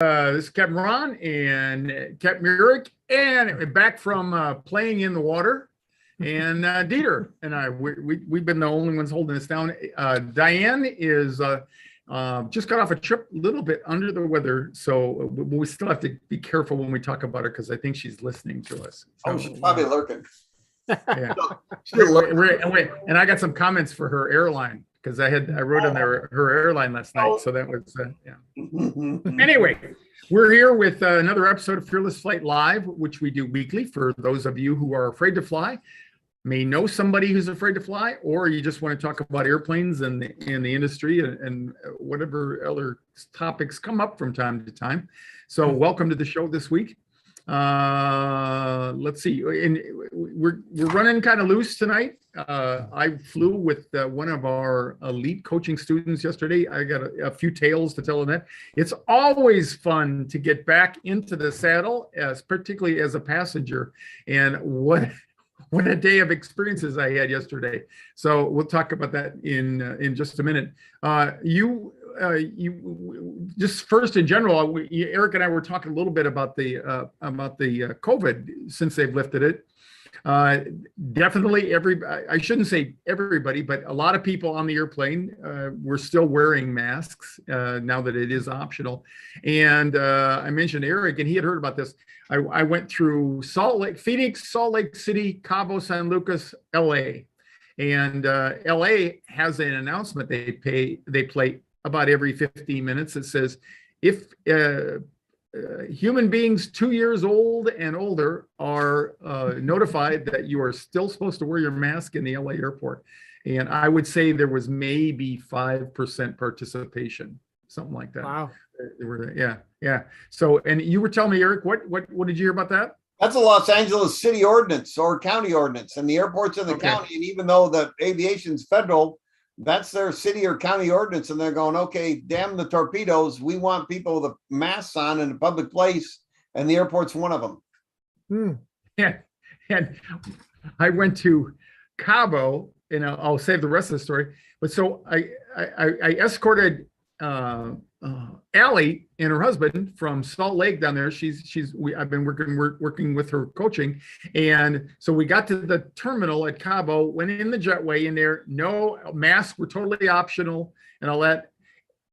This is Captain Ron and Captain Murik, and back from playing in the water. And Dieter and I, we've been the only ones holding this down. Diane is just got off a trip, a little bit under the weather, so we still have to be careful when we talk about her because I think she's listening to us. So, she's probably lurking. Yeah. And I got some comments for her airline because I wrote on her airline last night, so that was yeah. Anyway, we're here with another episode of Fearless Flight Live, which we do weekly for those of you who are afraid to fly, may know somebody who's afraid to fly, or you just want to talk about airplanes and the industry and whatever other topics come up from time to time. So welcome to the show this week. Let's see, and we're running kind of loose tonight. I flew with one of our elite coaching students yesterday. I got a few tales to tell on that. It's always fun to get back into the saddle, particularly as a passenger, and what a day of experiences I had yesterday. So we'll talk about that in just a minute. You just first in general, Eric and I were talking a little bit about the COVID since they've lifted it. Definitely I shouldn't say everybody, but a lot of people on the airplane were still wearing masks now that it is optional. And I mentioned Eric, and he had heard about this. I went through Phoenix, Salt Lake City, Cabo San Lucas, LA. And LA has an announcement they play about every 15 minutes. It says, if human beings 2 years old and older are notified that you are still supposed to wear your mask in the LA airport. And I would say there was maybe 5% participation, something like that. Wow. Yeah. So, and you were telling me, Eric, what did you hear about that? That's a Los Angeles city ordinance or county ordinance, and the airport's in the county. And even though the aviation's federal, that's their city or county ordinance, and they're going, okay, damn the torpedoes. We want people with masks on in a public place, and the airport's one of them. Yeah, and I went to Cabo, and I'll save the rest of the story. But so I escorted Allie and her husband from Salt Lake down there. I've been working with her coaching, and so we got to the terminal at Cabo, went in the jetway in there. No masks were totally optional and all that.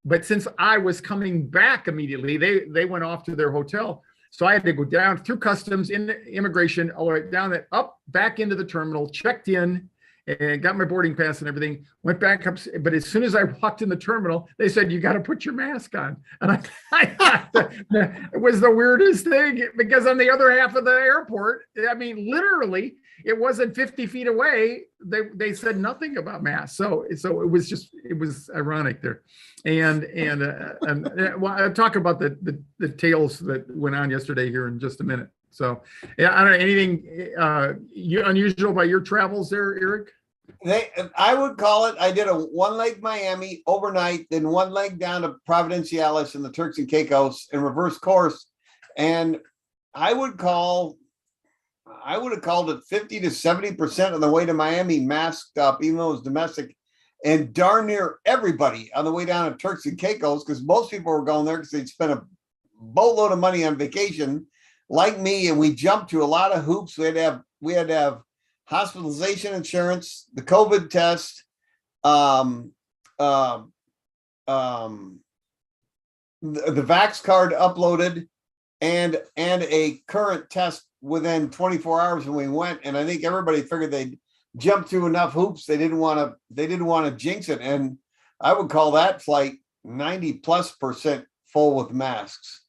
But since I was coming back immediately, they went off to their hotel, so I had to go down through customs, in immigration, all the way down that up back into the terminal, checked in, and got my boarding pass and everything, went back up. But as soon as I walked in the terminal, they said, you got to put your mask on. And I thought it was the weirdest thing, because on the other half of the airport, I mean, literally, it wasn't 50 feet away. They said nothing about masks. So it was ironic there. And well, I'll talk about the tales that went on yesterday here in just a minute. So, yeah, I don't know, anything unusual about your travels there, Eric? I would call it, I did a one leg Miami overnight, then one leg down to Providenciales in the Turks and Caicos in reverse course. And I would have called it 50 to 70% on the way to Miami masked up, even though it was domestic, and darn near everybody on the way down to Turks and Caicos, because most people were going there because they'd spent a boatload of money on vacation, like me, and we jumped to a lot of hoops. We had to have hospitalization insurance, the COVID test, the Vax card uploaded, and a current test within 24 hours when we went. And I think everybody figured they'd jump through enough hoops. They didn't want to jinx it. And I would call that flight 90+% full with masks.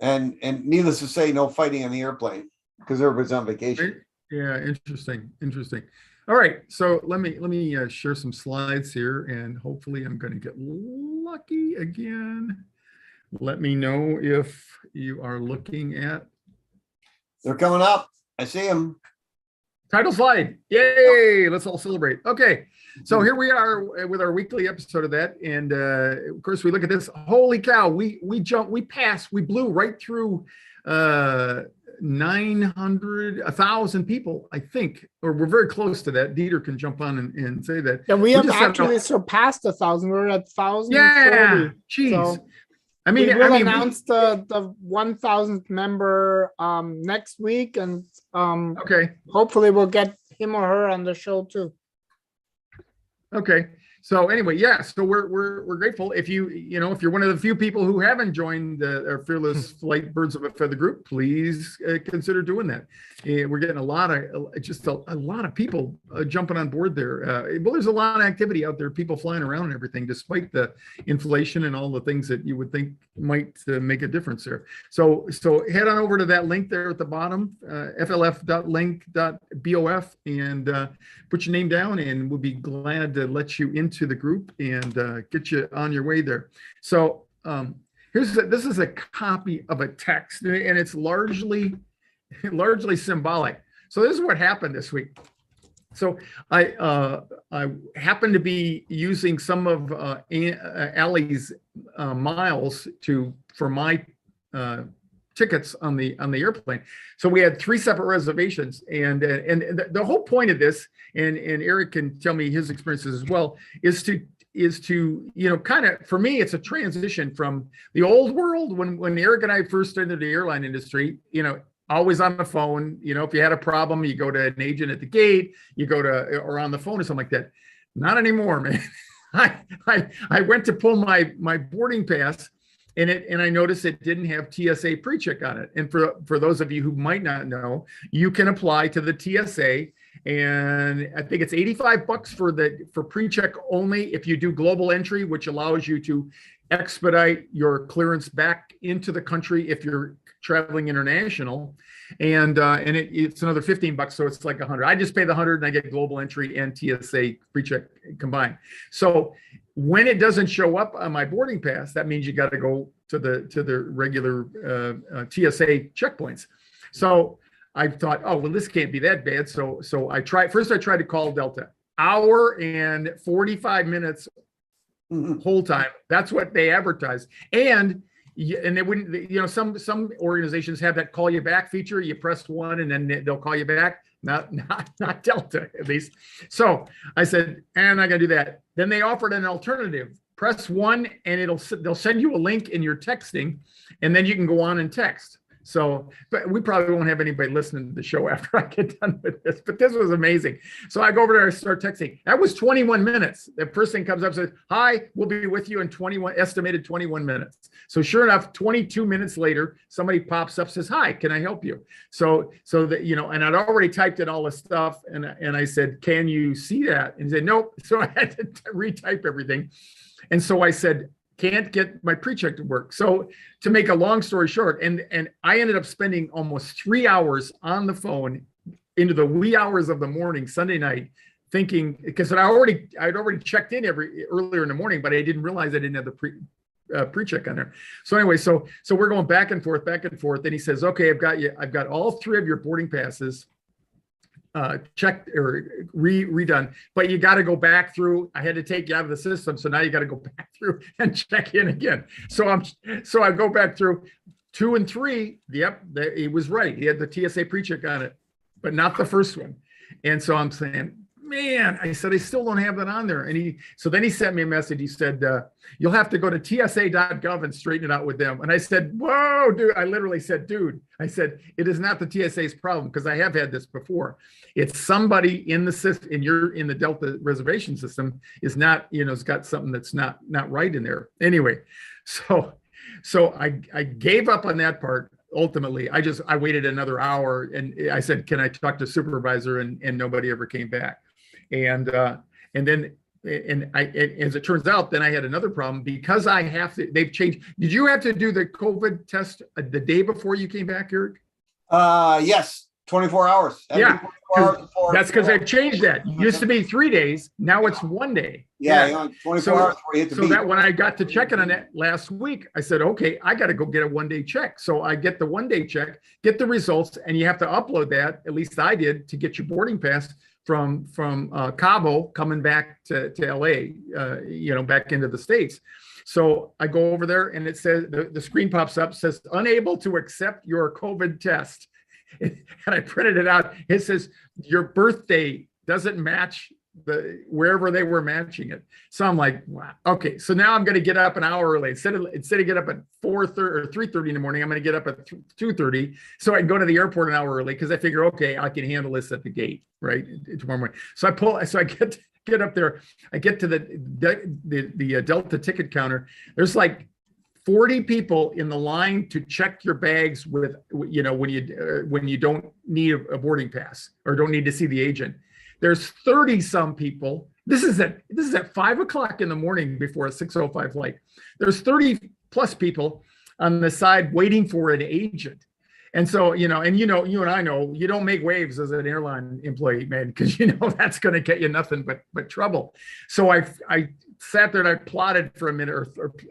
And needless to say, no fighting on the airplane because everybody's on vacation. Yeah, interesting. All right, so let me share some slides here, and hopefully I'm going to get lucky again. Let me know if you are looking at. They're coming up. I see them. Title slide. Yay! Let's all celebrate. Okay, so here we are with our weekly episode of that, and of course we look at this. Holy cow! We jumped, we passed, we blew right through 900, 1,000 people, I think, or we're very close to that. Dieter can jump on and say that. And we have actually surpassed 1,000. We're at 1,000. Yeah, geez. So I mean, we will I mean, announce the 1,000th member next week, and okay. hopefully we'll get him or her on the show too. Okay. So anyway, yeah, so we're grateful if if you're one of the few people who haven't joined our Fearless Flight Birds of a Feather group, please consider doing that. We're getting a lot of people jumping on board there. Well, there's a lot of activity out there, people flying around and everything, despite the inflation and all the things that you would think might make a difference there. So head on over to that link there at the bottom, flf.link.bof, and put your name down, and we'll be glad to let you into the group and get you on your way there. So this is a copy of a text, and it's largely symbolic. So this is what happened this week. So I happened to be using some of Allie's miles for my tickets on the airplane. So we had 3 separate reservations, and the whole point of this, and Eric can tell me his experiences as well, is to kind of, for me, it's a transition from the old world when Eric and I first entered the airline industry, always on the phone. If you had a problem, you go to an agent at the gate, or on the phone or something like that. Not anymore, man. I went to pull my boarding pass, and I noticed it didn't have TSA pre-check on it. And for those of you who might not know, you can apply to the TSA, and I think it's $85 for pre-check only if you do global entry, which allows you to expedite your clearance back into the country if you're traveling international, and it's another $15, so it's like $100. I just pay the $100 and I get global entry and TSA pre-check combined. So when it doesn't show up on my boarding pass, that means you got to go to the regular TSA checkpoints. So I thought, oh well, this can't be that bad. So I tried to call Delta. Hour and 45 minutes whole time. That's what they advertised. And they wouldn't, some organizations have that call you back feature. You press 1 and then they'll call you back. Not Delta, at least. So I said, I'm not gonna do that. Then they offered an alternative. Press 1 and they'll send you a link in your texting, and then you can go on and text. So, but we probably won't have anybody listening to the show after I get done with this, but this was amazing. So I go over there and start texting. That was 21 minutes. The first thing comes up, says, hi, we'll be with you in estimated 21 minutes. So sure enough, 22 minutes later, somebody pops up, says, hi, can I help you? So that, and I'd already typed in all the stuff, and I said, can you see that? And he said, nope. So I had to retype everything. And so I said, can't get my pre-check to work. So to make a long story short, and I ended up spending almost 3 hours on the phone into the wee hours of the morning, Sunday night, thinking, because I'd already checked in earlier in the morning, but I didn't realize I didn't have the pre-check on there. So anyway, so we're going back and forth. Then he says, okay, I've got all 3 of your boarding passes checked or redone, but you got to go back through. I had to take you out of the system, so now you got to go back through and check in again. So I go back through 2 and 3. Yep, he was right. He had the TSA pre-check on it, but not the first one. And so I'm saying, man, I said, I still don't have that on there. And then he sent me a message. He said, you'll have to go to tsa.gov and straighten it out with them. And I said, whoa, dude. I literally said, dude, I said, it is not the TSA's problem, because I have had this before. It's somebody in the system, in the Delta reservation system is not, it's got something that's not right in there. Anyway, so I gave up on that part. Ultimately, I waited another hour, and I said, can I talk to supervisor? And nobody ever came back. And then as it turns out, then I had another problem, because they've changed. Did you have to do the COVID test the day before you came back, Eric? Yes, 24 hours. Yeah, 24 hours that's because they've changed that. It used to be 3 days. Now it's 1 day. Yeah. 24 hours before you hit the beat. That when I got to checking on that last week, I said, okay, I got to go get a 1-day check. So I get the 1-day check, get the results, and you have to upload that. At least I did, to get your boarding pass from Cabo coming back to LA, back into the States. So I go over there, and it says, the screen pops up, says, unable to accept your COVID test. And I printed it out. It says, your birthday doesn't match wherever they were matching it. So I'm like, wow, okay. So now I'm going to get up an hour early. Instead of get up at 4:30 or 3:30 in the morning, I'm going to get up at 2:30 so I can go to the airport an hour early because I figure, okay, I can handle this at the gate, right, tomorrow morning. So I get up there. I get to the Delta ticket counter. There's like 40 people in the line to check your bags with, you know, when you don't need a boarding pass or don't need to see the agent. There's 30 some people. This is at 5 o'clock in the morning before a 6:05 flight. There's 30 plus people on the side waiting for an agent. And so, you and I know you don't make waves as an airline employee, man, because that's going to get you nothing but trouble. So I sat there and I plotted for a minute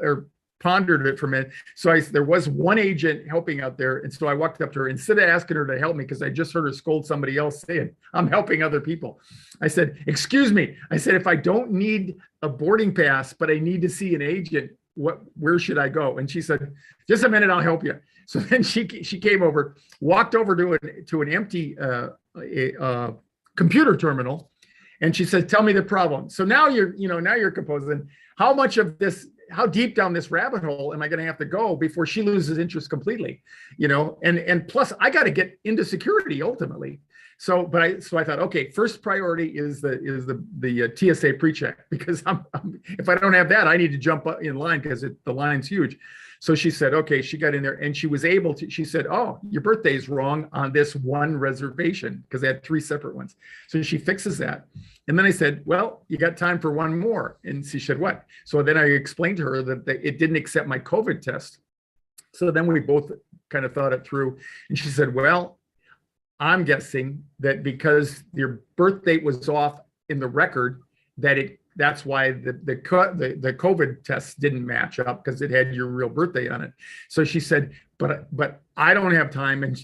or pondered it for a minute. So there was one agent helping out there. And so I walked up to her, instead of asking her to help me, because I just heard her scold somebody else saying, I'm helping other people. I said, excuse me. I said, if I don't need a boarding pass, but I need to see an agent, where should I go? And she said, just a minute, I'll help you. So then she came over, walked over to an empty computer terminal. And she said, tell me the problem. So now you're composing how deep down this rabbit hole am I going to have to go before she loses interest completely, and plus I got to get into security ultimately. So I thought, okay, first priority is the TSA pre-check, because if I don't have that, I need to jump up in line because the line's huge. So she said, okay, she got in there and she was able to, she said, oh, your birthday is wrong on this one reservation, because they had 3 separate ones. So she fixes that. And then I said, well, you got time for one more. And she said, what? So then I explained to her that it didn't accept my COVID test. So then we both kind of thought it through. And she said, well, I'm guessing that because your birth date was off in the record, that's why the COVID test didn't match up, because it had your real birthday on it. So she said, but I don't have time and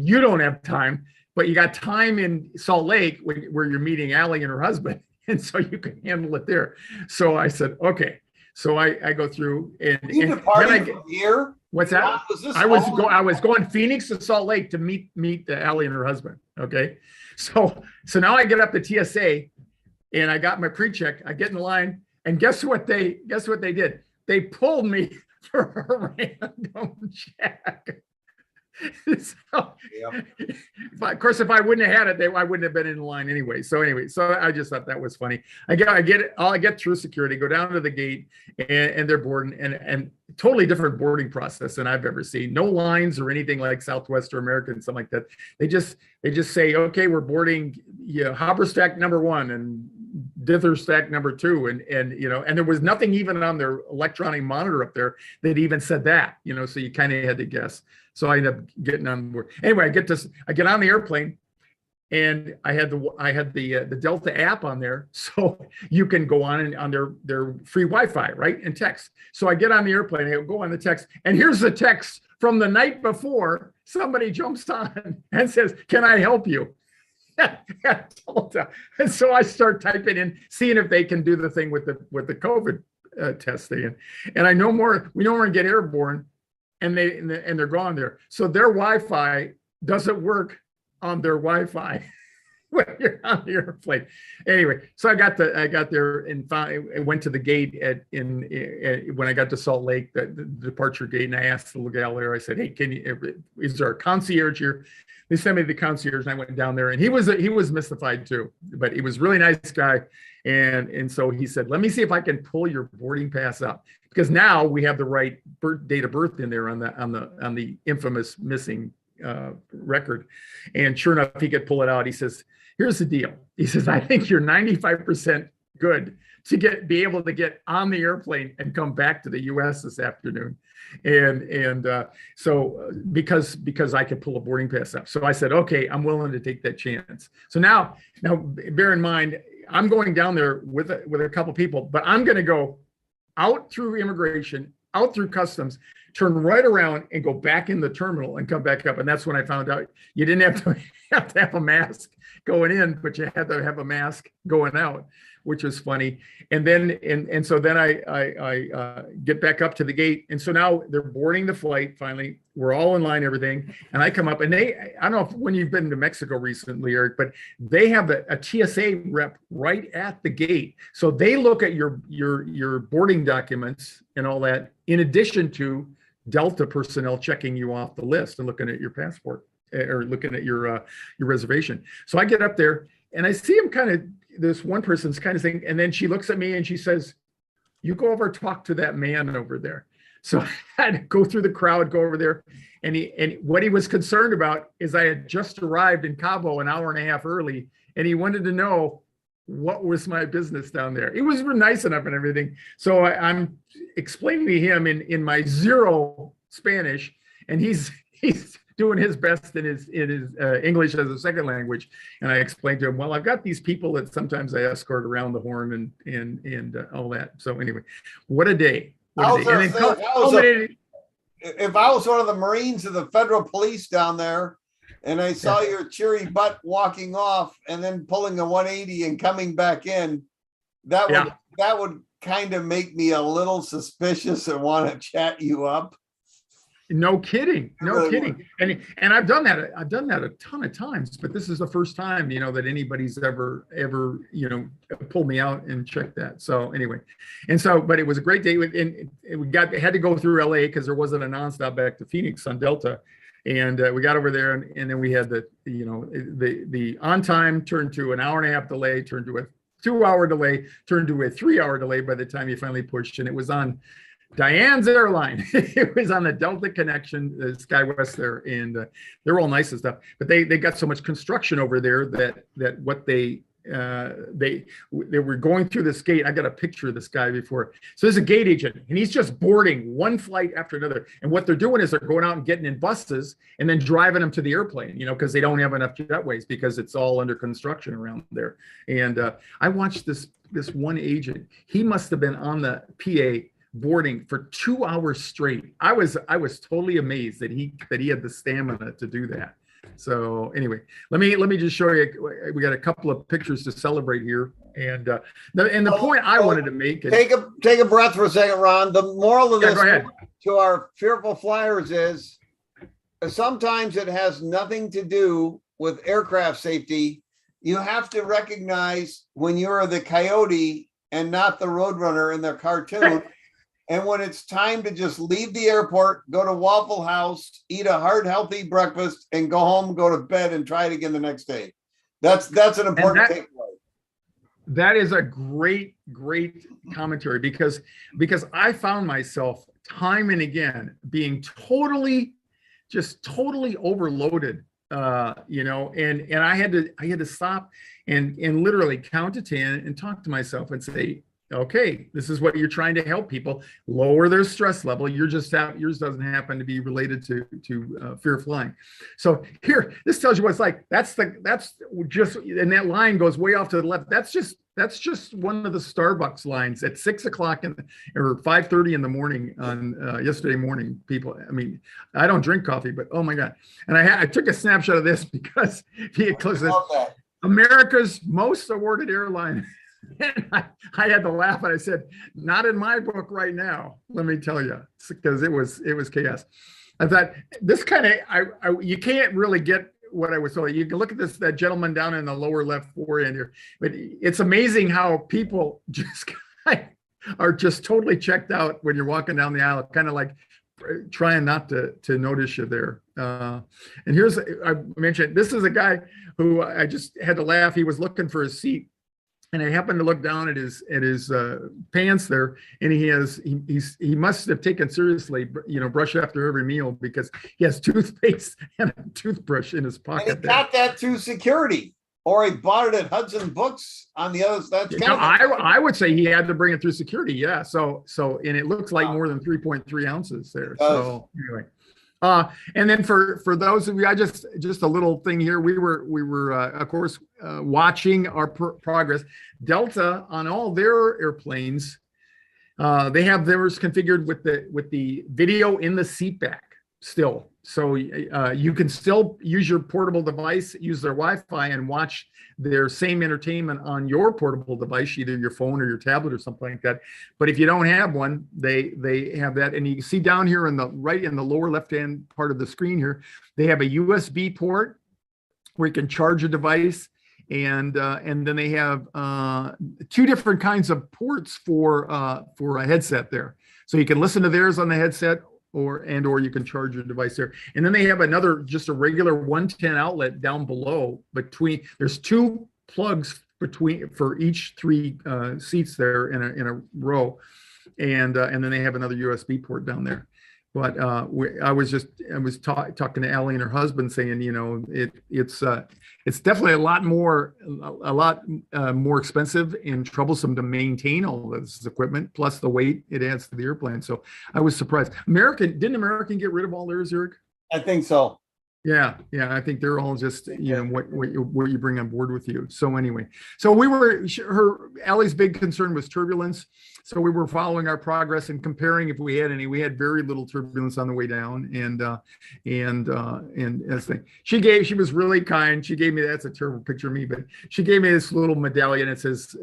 you don't have time, but you got time in Salt Lake where you're meeting Allie and her husband. And so you can handle it there. So I said, okay. So I go through and then from here. What's that? I was going Phoenix to Salt Lake to meet Allie and her husband. Okay. So now I get up to TSA and I got my pre-check. I get in the line, and guess what they did? They pulled me for a random check. So, of course, if I wouldn't have had it, I wouldn't have been in line anyway. So I just thought that was funny. I get through security, go down to the gate, and they're boarding, and totally different boarding process than I've ever seen. No lines or anything like Southwest or American, something like that. They just say, okay, we're boarding Haberstack number 1 and Dither stack number 2, and there was nothing even on their electronic monitor up there that even said that, so you kind of had to guess. So I ended up getting on board. Anyway, I get on the airplane, and I had the Delta app on there, so you can go on their free Wi-Fi, right, and text. So I get on the airplane, I go on the text, and here's the text from the night before. Somebody jumps on and says, "Can I help you?" And so I start typing in, seeing if they can do the thing with the COVID test thing. And I know more. We know we're gonna get airborne, and they're gone there. So their Wi-Fi doesn't work on their Wi-Fi when you're on the airplane. Anyway, so I got there and went to the gate when I got to Salt Lake, the departure gate, and I asked the gal there. I said, "Hey, is there a concierge here?" They sent me to the concierge, and I went down there, and he was mystified too, but he was a really nice guy. And so he said, let me see if I can pull your boarding pass up, because now we have the right date of birth in there on the infamous missing record. And sure enough, he could pull it out. He says, here's the deal. He says, I think you're 95% good to be able to get on the airplane and come back to the US this afternoon. So because I could pull a boarding pass up. So I said, okay, I'm willing to take that chance. So now bear in mind, I'm going down there with a couple people, but I'm going to go out through immigration, out through customs, turn right around and go back in the terminal and come back up. And that's when I found out you didn't have to have a mask. going in, but you had to have a mask going out, which was funny. And then, so then I get back up to the gate. And so now they're boarding the flight. Finally, we're all in line, everything. And I come up and I don't know if when you've been to Mexico recently, Eric, but they have a TSA rep right at the gate. So they look at your boarding documents and all that, in addition to Delta personnel checking you off the list and looking at your passport or looking at your reservation. So I get up there and I see him kind of, this one person's kind of saying, and then she looks at me and she says, "You go over, talk to that man over there." So I had to go through the crowd, go over there. And what he was concerned about is I had just arrived in Cabo an hour and a half early, and he wanted to know what was my business down there. He was nice enough and everything. So I'm explaining to him in my zero Spanish, and he's doing his best in his English as a second language. And I explained to him, well, I've got these people that sometimes I escort around the horn and all that. So anyway, what a day. What a day. And then if I was one of the Marines of the federal police down there and I saw your cheery butt walking off and then pulling a 180 and coming back in, that would kind of make me a little suspicious and want to chat you up. No kidding. No kidding. And I've done that. I've done that a ton of times, but this is the first time, that anybody's ever, pulled me out and checked that. So anyway, but it was a great day. And we had to go through LA because there wasn't a nonstop back to Phoenix on Delta. And we got over there and then we had the on time turned to an hour and a half delay, turned to a 2-hour delay, turned to a 3-hour delay by the time you finally pushed. And it was on Diane's airline. It was on the Delta connection, the SkyWest there, and they're all nice and stuff. But they got so much construction over there that what they were going through this gate. I got a picture of this guy before. So there's a gate agent, and he's just boarding one flight after another. And what they're doing is they're going out and getting in buses and then driving them to the airplane, because they don't have enough jetways because it's all under construction around there. And I watched this one agent. He must have been on the PA boarding for 2 hours straight. I was totally amazed that he had the stamina to do that. So anyway, let me just show you. We got a couple of pictures to celebrate here, and the point I wanted to make. Take a breath for a second, Ron. The moral of this to our fearful flyers is sometimes it has nothing to do with aircraft safety. You have to recognize when you're the coyote and not the roadrunner in their cartoon. And when it's time to just leave the airport, go to Waffle House, eat a hard, healthy breakfast, and go home, go to bed, and try it again the next day. That's an important takeaway. That is a great commentary because I found myself time and again being totally overloaded, and I had to stop and literally count to 10 and talk to myself and say, okay, this is what you're trying to help people lower their stress level. Yours doesn't happen to be related to fear of flying. So here, this tells you what it's like. That's just, and that line goes way off to the left. That's just one of the Starbucks lines at 6 o'clock or 5:30 in the morning on yesterday morning. People, I mean, I don't drink coffee, but oh my God. And I took a snapshot of this because it closes America's most awarded airline. And I had to laugh and I said, not in my book right now, let me tell you, because it was chaos. I thought this kind of, you can't really get what I was told. You can look at that gentleman down in the lower left forehand here, but it's amazing how people just are just totally checked out when you're walking down the aisle, kind of like trying not to notice you there. And here's, I mentioned, this is a guy who I just had to laugh. He was looking for a seat. And I happened to look down at his pants there, and he must have taken seriously, brush after every meal because he has toothpaste and a toothbrush in his pocket. And he got that through security, or he bought it at Hudson Books on the other. That's I would say he had to bring it through security. Yeah. So and it looks like more than 3.3 ounces there. So anyway. And then for those of you, I just a little thing here. We were of course watching our progress. Delta on all their airplanes, they have theirs configured with the video in the seat back still. you can still use your portable device, use their Wi-Fi, and watch their same entertainment on your portable device, either your phone or your tablet or something like that. But if you don't have one, they have that. And you can see down here in the lower left-hand part of the screen here, they have a USB port where you can charge a device. And then they have 2 different kinds of ports for a headset there. So you can listen to theirs on the headset, or you can charge your device there. And then they have just a regular 110 outlet down below. There's 2 plugs for each 3 seats there in a row, and then they have another USB port down there. But I was talking to Allie and her husband, saying, it's definitely a lot more expensive and troublesome to maintain all this equipment, plus the weight it adds to the airplane. So I was surprised. Didn't American get rid of all theirs, Eric? I think so. Yeah, I think they're all just what you bring on board with you. So anyway, Allie's big concern was turbulence. So we were following our progress and comparing if we had any. We had very little turbulence on the way down, and as she was really kind. She gave me, that's a terrible picture of me, but she gave me this little medallion. It says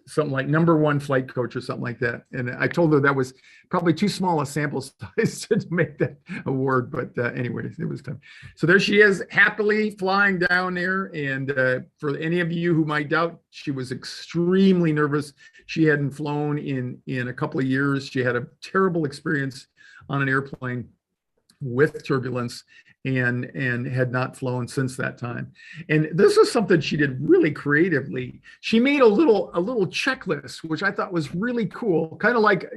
something like #1 flight coach or something like that. And I told her that was probably too small a sample size to make that award. But anyways, it was time. So there she is, happily flying down there. And for any of you who might doubt, she was extremely nervous. She hadn't flown in a couple of years. She had a terrible experience on an airplane with turbulence, and had not flown since that time. And this is something she did really creatively. She made a little checklist, which I thought was really cool, kind of like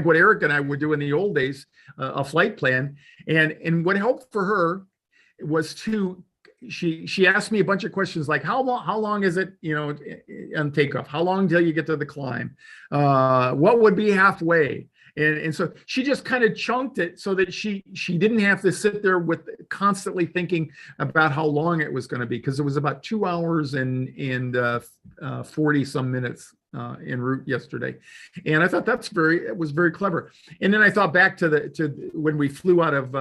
what Eric and I would do in the old days, a flight plan. And what helped for her was she asked me a bunch of questions like, how long is it, on takeoff? How long till you get to the climb? What would be halfway? And so she just kind of chunked it so that she didn't have to sit there with constantly thinking about how long it was going to be, because it was about 2 hours and 40 some minutes en route yesterday. And I thought it was very clever. And then I thought back to when we flew out of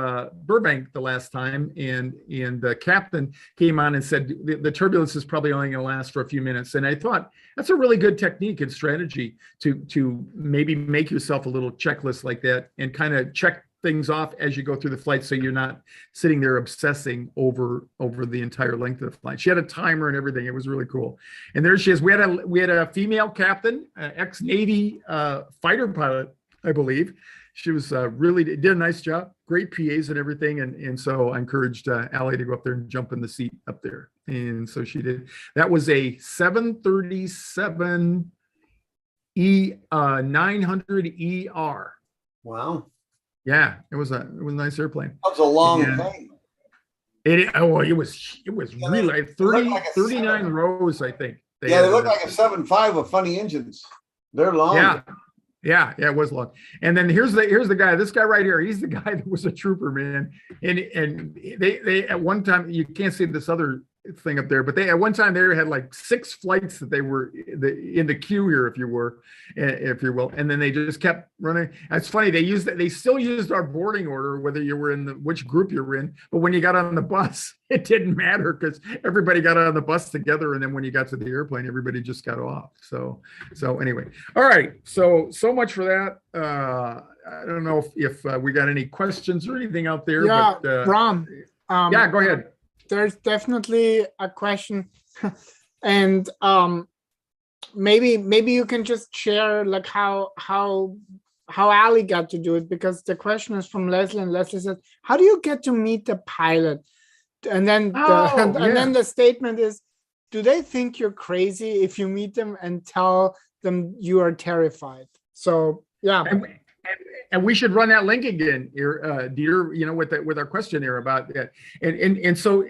Burbank the last time, and the captain came on and said the turbulence is probably only going to last for a few minutes. And I thought that's a really good technique and strategy to maybe make yourself a little checklist like that and kind of check things off as you go through the flight, so you're not sitting there obsessing over the entire length of the flight. She had a timer and everything. It was really cool. And there she is. We had a female captain, ex-Navy fighter pilot, I believe. She was really did a nice job, great PAs and everything. And so I encouraged Allie to go up there and jump in the seat up there. And so she did. That was a 737 900ER. Wow. Yeah, it was a nice airplane. That was a long thing. It was really like 39 rows, I think. They look like a 7.5 with funny engines. They're long. Yeah, it was long. And then here's the guy. This guy right here. He's the guy that was a trooper, man. And they at one time, you can't see this other thing up there, but at one time they had like 6 flights that they were in the queue here, if you will, and then they just kept running. It's funny, they still used our boarding order, whether you were in which group you were in, but when you got on the bus, it didn't matter because everybody got on the bus together, and then when you got to the airplane, everybody just got off. So anyway, all right, so much for that. I don't know if we got any questions or anything out there. Yeah, but, Ron. Yeah, go ahead. There's definitely a question, and maybe you can just share like how Ali got to do it, because the question is from Leslie, and Leslie said, "How do you get to meet the pilot?" And then then the statement is, "Do they think you're crazy if you meet them and tell them you are terrified?" So yeah. And we should run that link again, dear, with our questionnaire about that. And so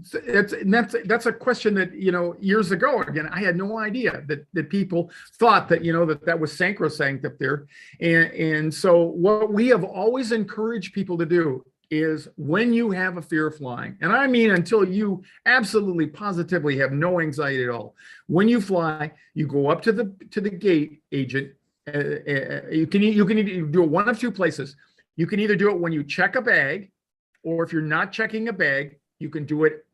that's a question that, years ago, again, I had no idea that people thought that, that was sacrosanct up there. And so what we have always encouraged people to do is, when you have a fear of flying, and I mean until you absolutely positively have no anxiety at all, when you fly, you go up to the gate agent. You can either do it one of 2 places. You can either do it when you check a bag, or if you're not checking a bag, you can do it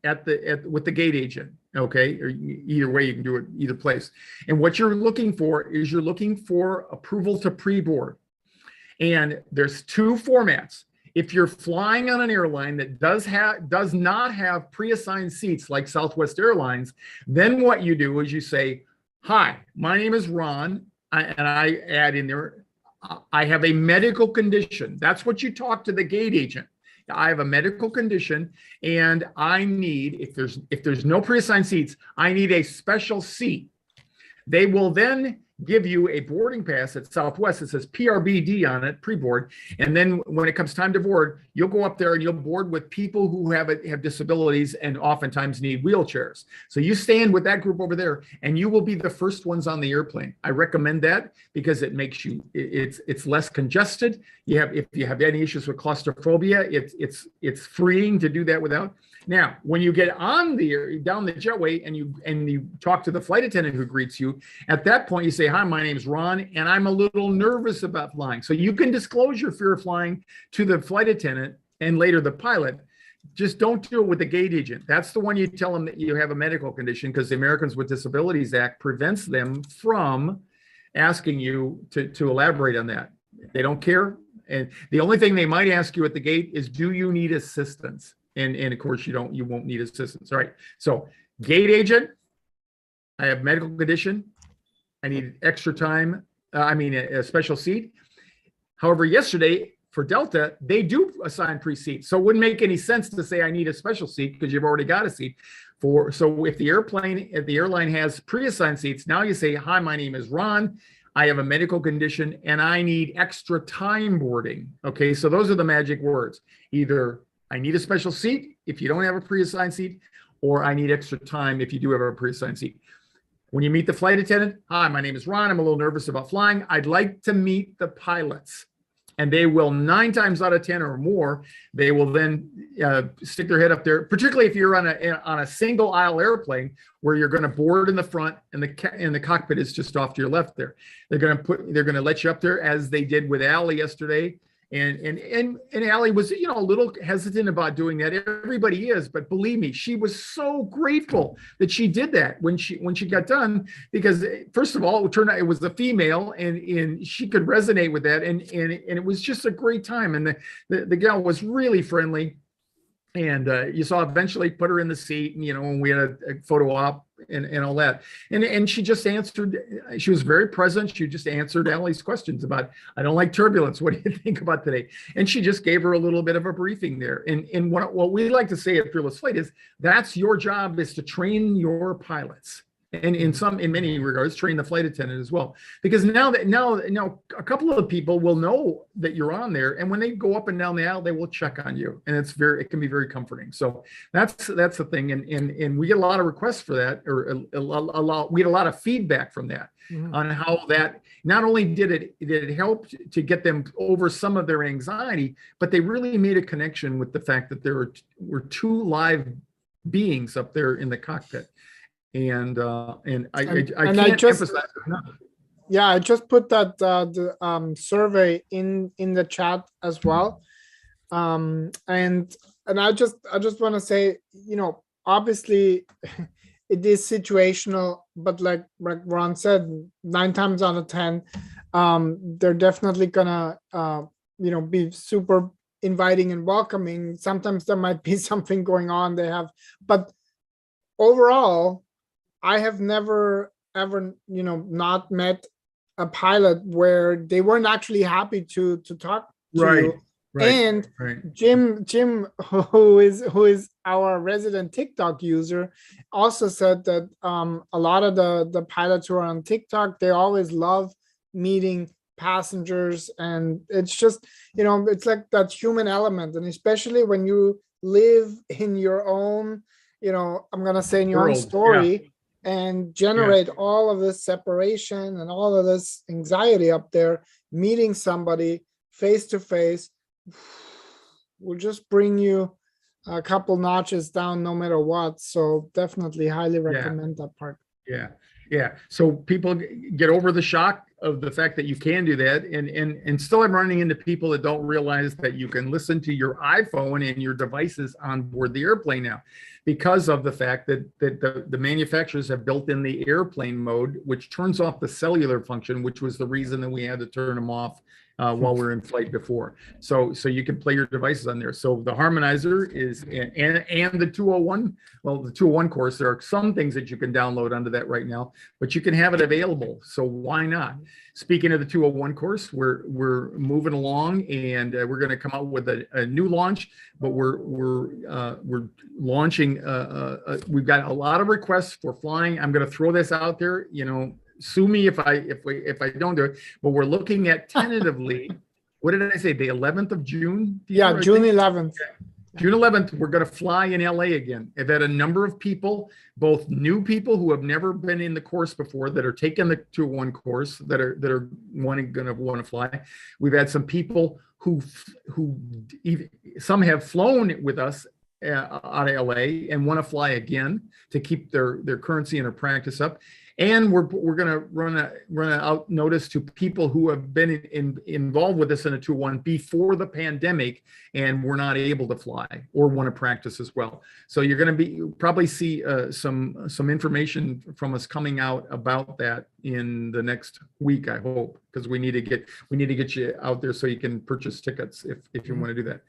with the gate agent. Okay, or either way, you can do it either place. And what you're looking for is you're looking for approval to pre-board. And there's two formats. If you're flying on an airline that does not have pre-assigned seats like Southwest Airlines, then what you do is you say, "Hi, my name is Ron," and I add in there, "I have a medical condition." That's what you talk to the gate agent. "I have a medical condition, and I need, if there's no pre-assigned seats, I need a special seat." They will then give you a boarding pass at Southwest. It says PRBD on it, pre-board. And then when it comes time to board, you'll go up there and you'll board with people who have disabilities and oftentimes need wheelchairs. So you stand with that group over there, and you will be the first ones on the airplane. I recommend that because it makes it's less congested. If you have any issues with claustrophobia, it's freeing to do that without. Now, when you get on down the jetway and you talk to the flight attendant who greets you, at that point you say, "Hi, my name is Ron, and I'm a little nervous about flying." So you can disclose your fear of flying to the flight attendant and later the pilot. Just don't do it with the gate agent. That's the one you tell them that you have a medical condition, because the Americans with Disabilities Act prevents them from asking you to elaborate on that. They don't care. And the only thing they might ask you at the gate is, "Do you need assistance?" And of course you won't need assistance. All right. So gate agent, "I have medical condition. I need extra time. A special seat." However, yesterday for Delta, they do assign pre-seats. So it wouldn't make any sense to say I need a special seat because you've already got a seat. So if the airline has pre-assigned seats, now you say, "Hi, my name is Ron. I have a medical condition and I need extra time boarding." Okay. So those are the magic words. Either I need a special seat if you don't have a pre-assigned seat, or I need extra time if you do have a pre-assigned seat. When you meet the flight attendant, "Hi, my name is Ron. I'm a little nervous about flying. I'd like to meet the pilots." And they will 9 times out of 10 or more, they will then stick their head up there, particularly if you're on a single aisle airplane where you're going to board in the front and the cockpit is just off to your left there. They're going to let you up there, as they did with Allie yesterday. And Allie was, a little hesitant about doing that. Everybody is, but believe me, she was so grateful that she did that when she got done, because first of all, it turned out it was a female, and she could resonate with that, and it was just a great time. And the gal was really friendly, and you saw eventually put her in the seat, and when we had a photo op and all that, and she just answered. She was very present. She just answered Allie's questions about, "I don't like turbulence. What do you think about today?" And she just gave her a little bit of a briefing there. And what we like to say at Fearless Flight is, that's your job, is to train your pilots. And in many regards, train the flight attendant as well, because now a couple of people will know that you're on there, and when they go up and down the aisle, they will check on you, and it can be very comforting. So that's the thing, and we get a lot of requests for that, or we get a lot of feedback from that. Mm-hmm. On how that not only did it help to get them over some of their anxiety, but they really made a connection with the fact that there were 2 live beings up there in the cockpit. And I can't emphasize it enough. Yeah, I just put that the survey in the chat as well, and I just want to say, obviously it is situational, but like Ron said, 9 times out of 10, they're definitely gonna be super inviting and welcoming. Sometimes there might be something going on but overall, I have never ever not met a pilot where they weren't actually happy to talk to you. And Jim, who is our resident TikTok user, also said that a lot of the pilots who are on TikTok, they always love meeting passengers, and it's just it's like that human element, and especially when you live in your own I'm gonna say in your own story. Yeah. And generate all of this separation and all of this anxiety up there, meeting somebody face to face will just bring you a couple notches down no matter what. So definitely highly recommend that part. Yeah. Yeah, so people get over the shock of the fact that you can do that, and still I'm running into people that don't realize that you can listen to your iPhone and your devices on board the airplane now, because of the fact that the manufacturers have built in the airplane mode, which turns off the cellular function, which was the reason that we had to turn them off while we're in flight before. So you can play your devices on there. So the harmonizer is, and the 201, well, the 201 course, there are some things that you can download onto that right now, but you can have it available. So why not? Speaking of the 201 course, we're moving along, and we're going to come out with a new launch, but we're launching. We've got a lot of requests for flying. I'm going to throw this out there, sue me if I don't do it, but we're looking at tentatively, what did I say, the 11th of June? Yeah, June 11th. June 11th, we're going to fly in LA again. I've had a number of people, both new people who have never been in the course before, that are taking the 201 course, that are going to want to fly. We've had some people who even, some have flown with us out of LA and want to fly again to keep their currency and their practice up. And we're going to run a out notice to people who have been involved with us in a 201 before the pandemic and were not able to fly or want to practice as well. So you're going to probably see some information from us coming out about that in the next week, I hope, because we need to get you out there so you can purchase tickets if you want to do that.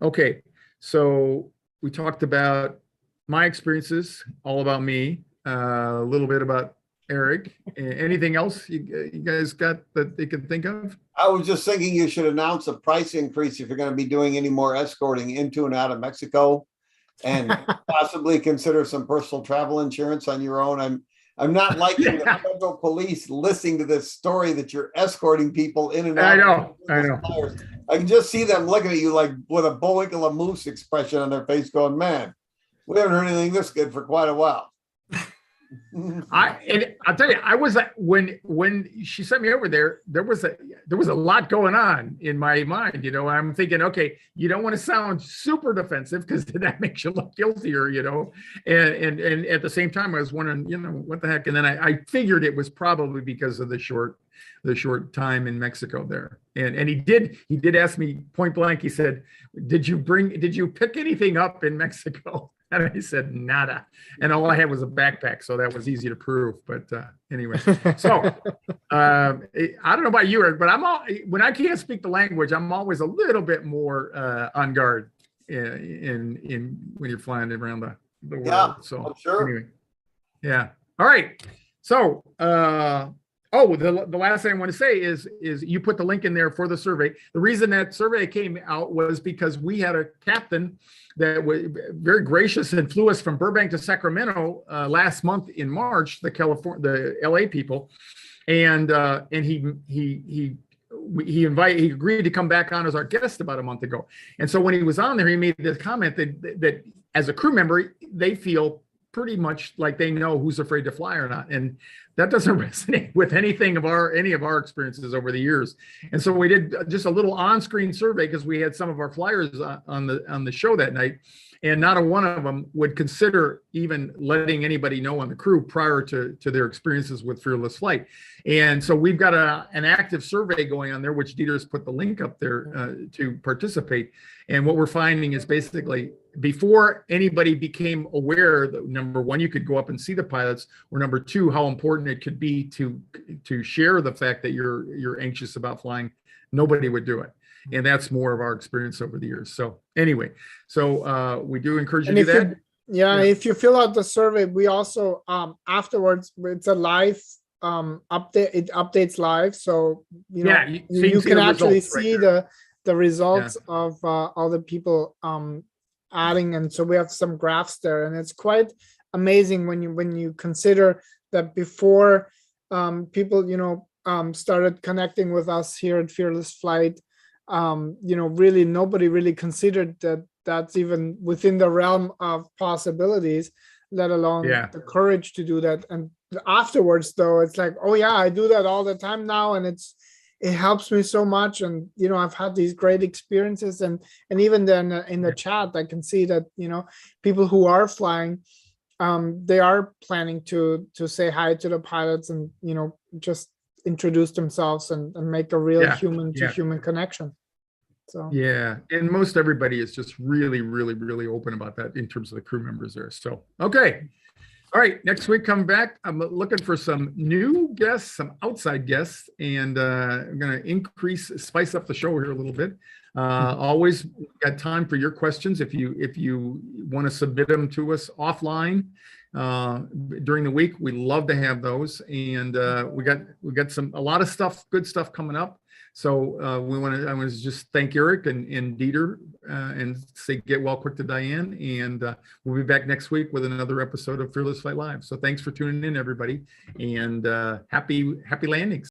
Okay, so we talked about my experiences, all about me. A little bit about Eric. Anything else you guys got that they can think of? I was just thinking you should announce a price increase if you're going to be doing any more escorting into and out of Mexico, and possibly consider some personal travel insurance on your own. I'm not liking the federal police listening to this story that you're escorting people in and out. I know. I can just see them looking at you like with a Bullwinkle a moose expression on their face going, man, we haven't heard anything this good for quite a while. I'll tell you, I was when she sent me over there was a lot going on in my mind. I'm thinking, okay, you don't want to sound super defensive because that makes you look guiltier, and at the same time I was wondering, what the heck. And then I figured it was probably because of the short time in Mexico there. And he did ask me point blank. He said, did you pick anything up in Mexico? And I said, nada. And all I had was a backpack. So that was easy to prove. But anyway, so I don't know about you, Eric, but when I can't speak the language, I'm always a little bit more on guard in when you're flying around the world. Yeah, so I'm sure. Anyway, yeah. All right. So, the last thing I want to say is you put the link in there for the survey. The reason that survey came out was because we had a captain that was very gracious and flew us from Burbank to Sacramento last month in March, the LA people, and he agreed to come back on as our guest about a month ago. And so when he was on there, he made this comment that as a crew member, they feel pretty much like they know who's afraid to fly or not. And that doesn't resonate with any of our experiences over the years. And so we did just a little on-screen survey because we had some of our flyers on the show that night, and not a one of them would consider even letting anybody know on the crew prior to their experiences with Fearless Flight. And so we've got an active survey going on there, which Dieter's put the link up there to participate. And what we're finding is basically before anybody became aware that, number one, you could go up and see the pilots, or number two, how important it could be to share the fact that you're anxious about flying, nobody would do it. And that's more of our experience over the years. So anyway, we do encourage you to do that. If you fill out the survey, we also afterwards, it's a live update. It updates live, so you can actually see the results of all the people adding, and so we have some graphs there, and it's quite amazing when you consider that before people started connecting with us here at Fearless Flight, really nobody really considered that's even within the realm of possibilities, let alone the courage to do that. And afterwards, though, it's like, oh yeah, I do that all the time now, and it helps me so much. And I've had these great experiences, and even then in the chat I can see that people who are flying they are planning to say hi to the pilots and, just introduce themselves and make a real Yeah, human to yeah. human connection. So Yeah, and most everybody is just really, really, really open about that in terms of the crew members there. So, okay. All right, next week come back. I'm looking for some new guests, some outside guests, and I'm going to spice up the show here a little bit. Always got time for your questions. If you want to submit them to us offline during the week, we love to have those. And we got a lot of stuff, good stuff coming up. So I want to just thank Eric and Dieter and say get well quick to Diane. And we'll be back next week with another episode of Fearless Flight Live. So thanks for tuning in, everybody, and happy landings.